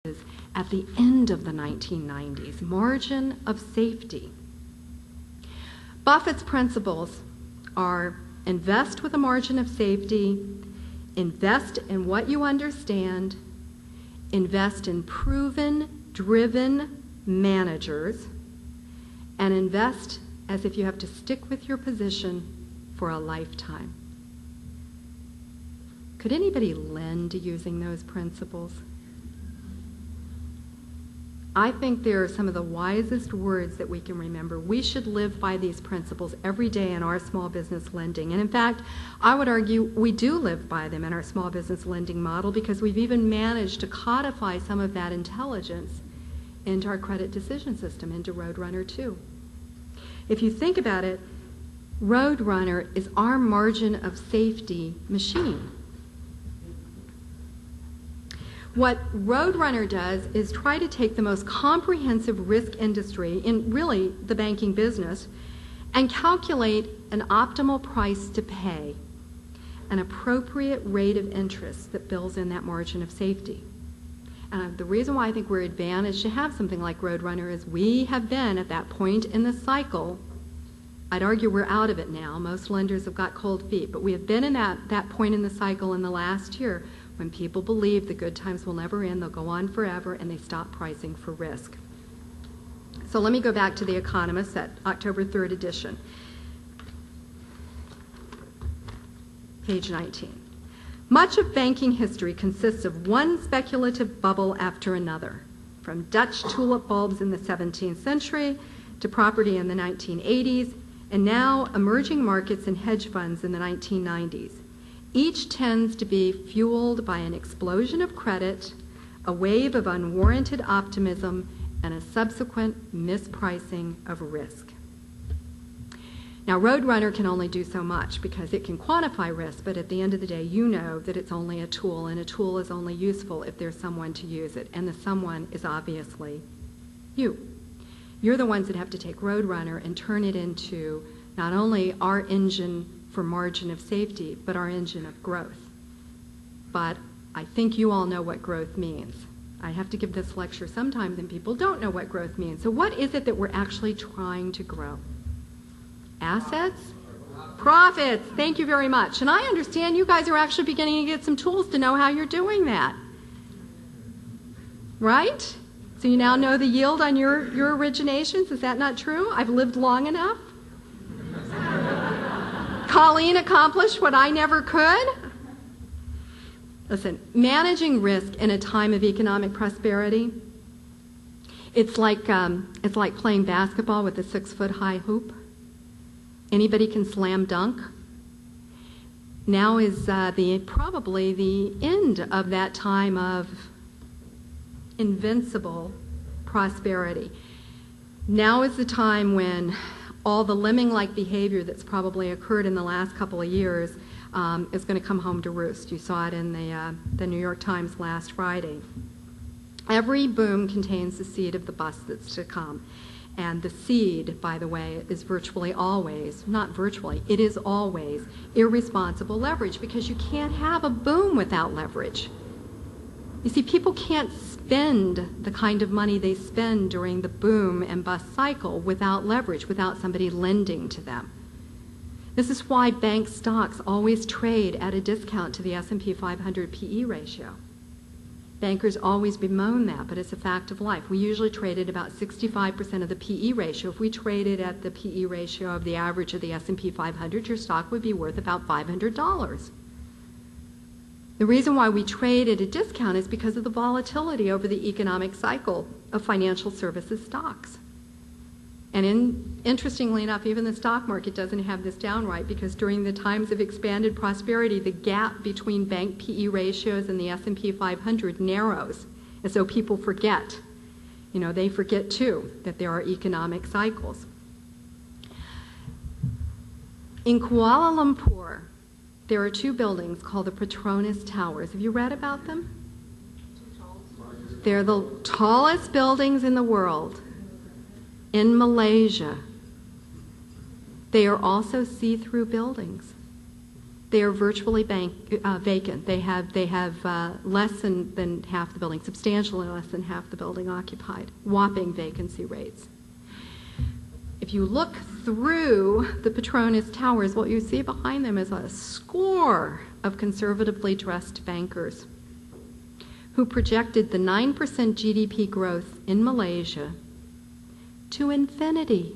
at the end of the 1990s, margin of safety. Buffett's principles are invest with a margin of safety, invest in what you understand, invest in proven, driven managers, and invest as if you have to stick with your position for a lifetime. Could anybody lend to using those principles? I think they're some of the wisest words that we can remember. We should live by these principles every day in our small business lending. And in fact, I would argue we do live by them in our small business lending model because we've even managed to codify some of that intelligence into our credit decision system, into Roadrunner 2. If you think about it, Roadrunner is our margin of safety machine. What Roadrunner does is try to take the most comprehensive risk industry in really the banking business and calculate an optimal price to pay, an appropriate rate of interest that builds in that margin of safety. And the reason why I think we're advantaged to have something like Roadrunner is we have been at that point in the cycle. I'd argue we're out of it now. Most lenders have got cold feet, but we have been in that point in the cycle in the last year when people believe the good times will never end, they'll go on forever, and they stop pricing for risk. So let me go back to The Economist, that October 3rd edition. Page 19. Much of banking history consists of one speculative bubble after another, from Dutch tulip bulbs in the 17th century to property in the 1980s, and now emerging markets and hedge funds in the 1990s. Each tends to be fueled by an explosion of credit, a wave of unwarranted optimism, and a subsequent mispricing of risk. Now, Roadrunner can only do so much because it can quantify risk, but at the end of the day, you know that it's only a tool, and a tool is only useful if there's someone to use it, and the someone is obviously you. You're the ones that have to take Roadrunner and turn it into not only our engine for margin of safety, but our engine of growth. But I think you all know what growth means. I have to give this lecture sometimes and people don't know what growth means. So what is it that we're actually trying to grow? Assets? Profits. Thank you very much. And I understand you guys are actually beginning to get some tools to know how you're doing that. Right? So you now know the yield on your originations. Is that not true? I've lived long enough. Colleen accomplished what I never could. Listen, managing risk in a time of economic prosperity, it's like playing basketball with a 6-foot-high hoop. Anybody can slam dunk. Now is probably the end of that time of invincible prosperity. Now is the time when all the lemming-like behavior that's probably occurred in the last couple of years is going to come home to roost. You saw it in the New York Times last Friday. Every boom contains the seed of the bust that's to come. And the seed, by the way, is virtually always, not virtually, it is always irresponsible leverage, because you can't have a boom without leverage. You see, people can't spend the kind of money they spend during the boom and bust cycle without leverage, without somebody lending to them. This is why bank stocks always trade at a discount to the S&P 500 PE ratio. Bankers always bemoan that, but it's a fact of life. We usually trade at about 65% of the PE ratio. If we traded at the PE ratio of the average of the S&P 500, your stock would be worth about $500. The reason why we trade at a discount is because of the volatility over the economic cycle of financial services stocks. And interestingly enough, even the stock market doesn't have this down right, because during the times of expanded prosperity, the gap between bank PE ratios and the S&P 500 narrows. And so people forget, they forget too that there are economic cycles. In Kuala Lumpur, there are two buildings called the Petronas Towers. Have you read about them? They're the tallest buildings in the world. In Malaysia, they are also see-through buildings. They are virtually vacant. They have less than half the building, substantially less than half the building occupied. Whopping vacancy rates. If you look through the Petronas Towers, what you see behind them is a score of conservatively dressed bankers who projected the 9% GDP growth in Malaysia to infinity.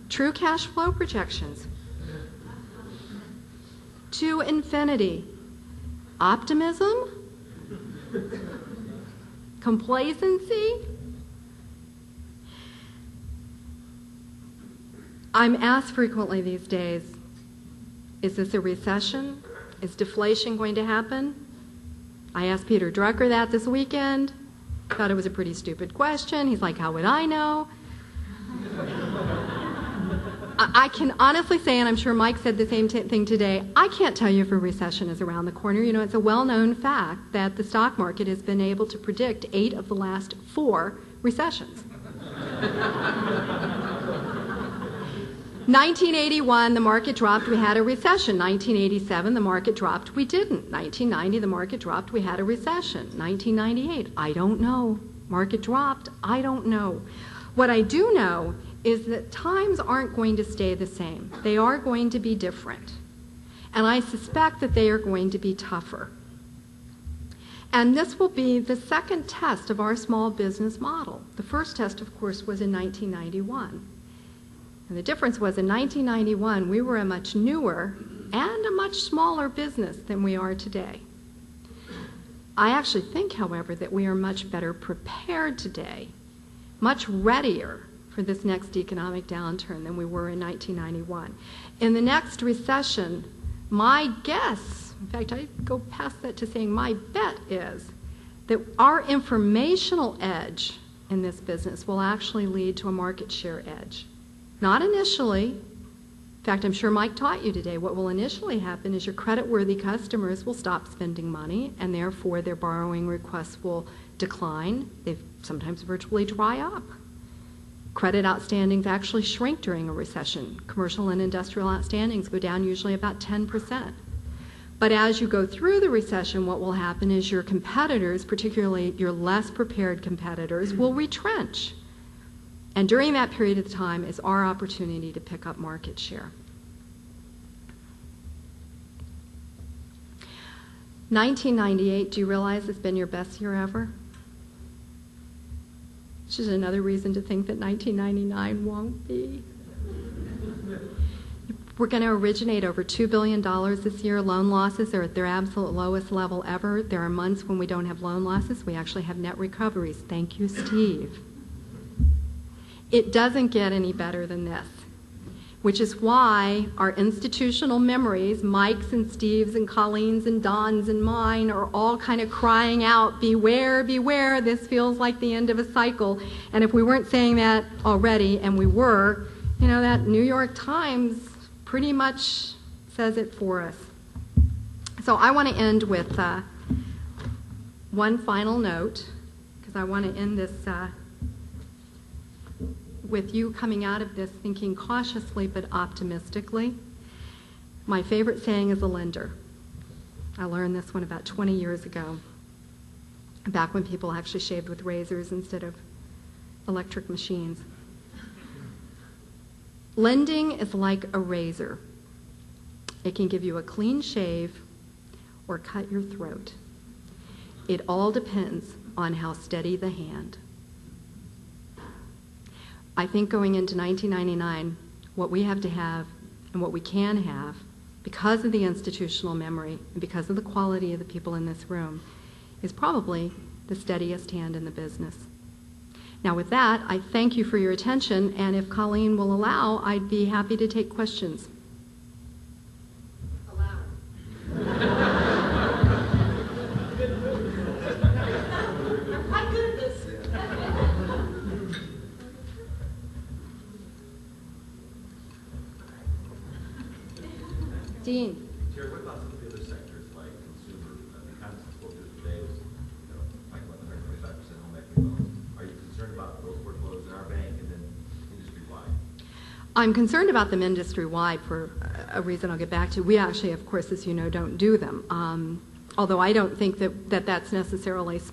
True cash flow projections. To infinity. Optimism? Complacency? I'm asked frequently these days, is this a recession? Is deflation going to happen? I asked Peter Drucker that this weekend. Thought it was a pretty stupid question. He's like, how would I know? I can honestly say, and I'm sure Mike said the same thing today, I can't tell you if a recession is around the corner. You know, it's a well-known fact that the stock market has been able to predict 8 of the last 4 recessions. 1981, the market dropped, we had a recession. 1987, the market dropped, we didn't. 1990, the market dropped, we had a recession. 1998, I don't know. Market dropped, I don't know. What I do know is that times aren't going to stay the same. They are going to be different. And I suspect that they are going to be tougher. And this will be the second test of our small business model. The first test, of course, was in 1991. And the difference was in 1991, we were a much newer and a much smaller business than we are today. I actually think, however, that we are much better prepared today, much readier for this next economic downturn than we were in 1991. In the next recession, my guess, in fact, I go past that to saying my bet is that our informational edge in this business will actually lead to a market share edge. Not initially. In fact, I'm sure Mike taught you today, what will initially happen is your credit-worthy customers will stop spending money, and therefore their borrowing requests will decline. They sometimes virtually dry up. Credit outstandings actually shrink during a recession. Commercial and industrial outstandings go down usually about 10%. But as you go through the recession, what will happen is your competitors, particularly your less prepared competitors, will retrench. And during that period of time is our opportunity to pick up market share. 1998, do you realize it's been your best year ever? Which is another reason to think that 1999 won't be. We're going to originate over $2 billion this year. Loan losses are at their absolute lowest level ever. There are months when we don't have loan losses. We actually have net recoveries. Thank you, Steve. It doesn't get any better than this, which is why our institutional memories, Mike's and Steve's and Colleen's and Don's and mine, are all kind of crying out, beware, beware, this feels like the end of a cycle. And if we weren't saying that already, and we were, you know, that New York Times pretty much says it for us. So I want to end with one final note, because I want to end this with you coming out of this thinking cautiously but optimistically. My favorite saying is a lender. I learned this one about 20 years ago, back when people actually shaved with razors instead of electric machines. Lending is like a razor. It can give you a clean shave or cut your throat. It all depends on how steady the hand. I think going into 1999, what we have to have and what we can have, because of the institutional memory and because of the quality of the people in this room, is probably the steadiest hand in the business. Now with that, I thank you for your attention, and if Colleen will allow, I'd be happy to take questions. Dean. Chair, what about some of the other sectors like consumer? The conference spoke to today was, talking about the 125% home equity loans. Are you concerned about those portfolios in our bank and then industry-wide? I'm concerned about them industry-wide for a reason I'll get back to. We actually, of course, as you know, don't do them. Although I don't think that that's necessarily